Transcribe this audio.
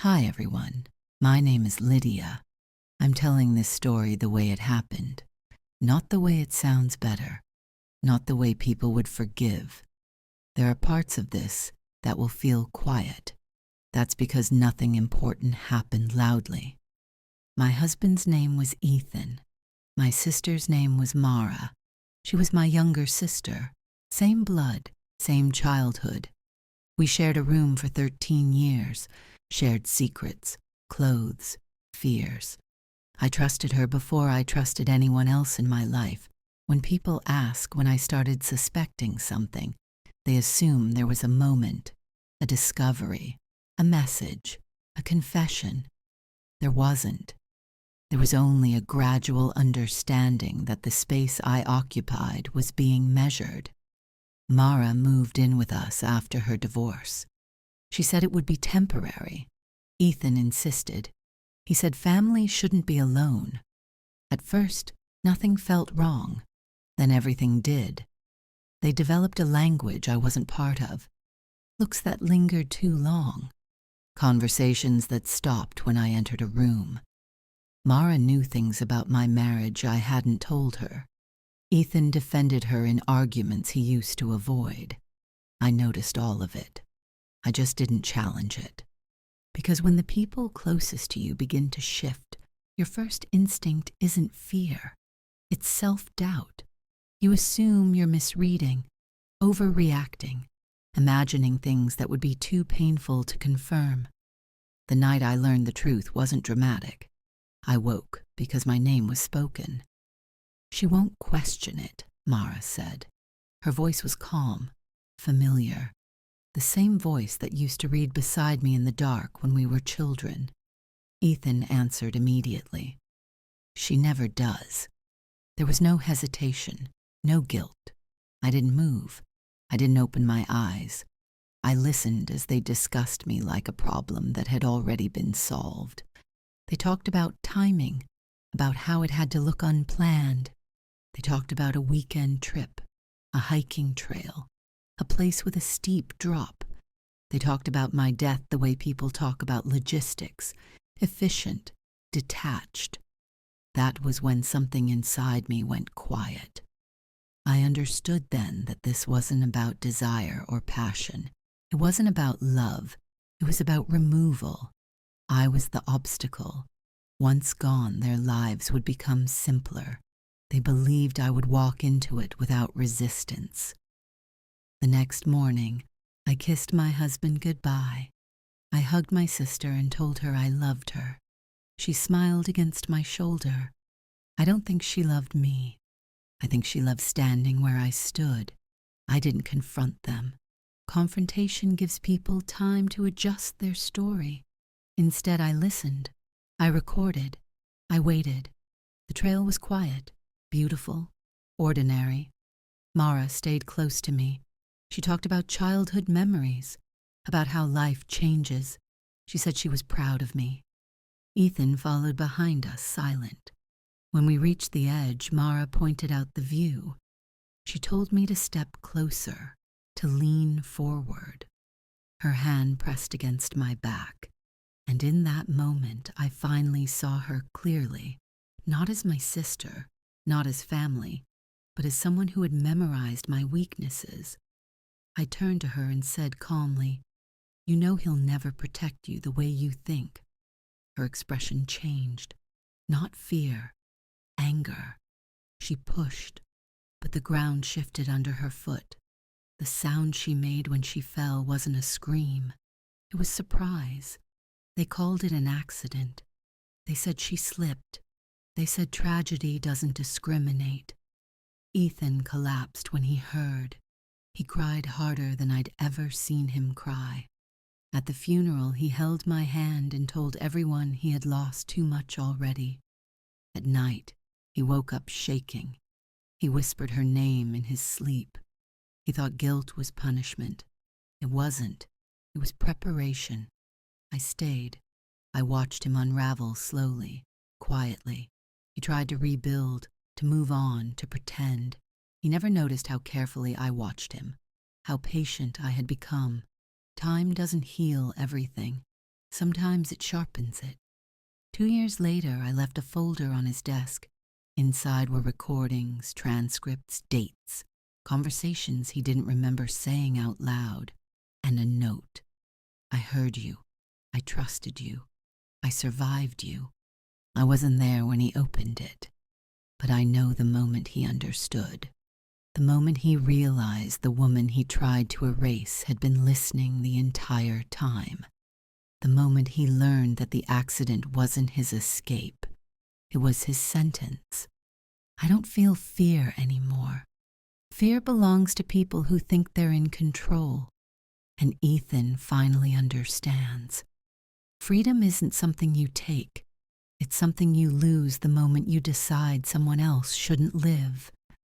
Hi, everyone. My name is Lydia. I'm telling this story the way it happened, not the way it sounds better, not the way people would forgive. There are parts of this that will feel quiet. That's because nothing important happened loudly. My husband's name was Ethan. My sister's name was Mara. She was my younger sister. Same blood, same childhood. We shared a room for 13 years, shared secrets, clothes, fears. I trusted her before I trusted anyone else in my life. When people ask when I started suspecting something, they assume there was a moment, a discovery, a message, a confession. There wasn't. There was only a gradual understanding that the space I occupied was being measured. Mara moved in with us after her divorce. She said it would be temporary. Ethan insisted. He said family shouldn't be alone. At first, nothing felt wrong. Then everything did. They developed a language I wasn't part of. Looks that lingered too long. Conversations that stopped when I entered a room. Mara knew things about my marriage I hadn't told her. Ethan defended her in arguments he used to avoid. I noticed all of it. I just didn't challenge it. Because when the people closest to you begin to shift, your first instinct isn't fear. It's self-doubt. You assume you're misreading, overreacting, imagining things that would be too painful to confirm. The night I learned the truth wasn't dramatic. I woke because my name was spoken. She won't question it, Mara said. Her voice was calm, familiar. The same voice that used to read beside me in the dark when we were children. Ethan answered immediately. She never does. There was no hesitation, no guilt. I didn't move. I didn't open my eyes. I listened as they discussed me like a problem that had already been solved. They talked about timing, about how it had to look unplanned. They talked about a weekend trip, a hiking trail, a place with a steep drop. They talked about my death the way people talk about logistics, efficient, detached. That was when something inside me went quiet. I understood then that this wasn't about desire or passion. It wasn't about love. It was about removal. I was the obstacle. Once gone, their lives would become simpler. They believed I would walk into it without resistance. The next morning, I kissed my husband goodbye. I hugged my sister and told her I loved her. She smiled against my shoulder. I don't think she loved me. I think she loved standing where I stood. I didn't confront them. Confrontation gives people time to adjust their story. Instead, I listened. I recorded. I waited. The trail was quiet, beautiful, ordinary. Mara stayed close to me. She talked about childhood memories, about how life changes. She said she was proud of me. Ethan followed behind us, silent. When we reached the edge, Mara pointed out the view. She told me to step closer, to lean forward. Her hand pressed against my back, and in that moment I finally saw her clearly, not as my sister, not as family, but as someone who had memorized my weaknesses. I turned to her and said calmly, "You know he'll never protect you the way you think." Her expression changed. Not fear, anger. She pushed, but the ground shifted under her foot. The sound she made when she fell wasn't a scream. It was surprise. They called it an accident. They said she slipped. They said tragedy doesn't discriminate. Ethan collapsed when he heard. He cried harder than I'd ever seen him cry. At the funeral, he held my hand and told everyone he had lost too much already. At night, he woke up shaking. He whispered her name in his sleep. He thought guilt was punishment. It wasn't. It was preparation. I stayed. I watched him unravel slowly, quietly. He tried to rebuild, to move on, to pretend. He never noticed how carefully I watched him, how patient I had become. Time doesn't heal everything. Sometimes it sharpens it. 2 years later, I left a folder on his desk. Inside were recordings, transcripts, dates, conversations he didn't remember saying out loud, and a note. I heard you. I trusted you. I survived you. I wasn't there when he opened it, but I know the moment he understood. The moment he realized the woman he tried to erase had been listening the entire time. The moment he learned that the accident wasn't his escape, it was his sentence. I don't feel fear anymore. Fear belongs to people who think they're in control. And Ethan finally understands. Freedom isn't something you take. It's something you lose the moment you decide someone else shouldn't live.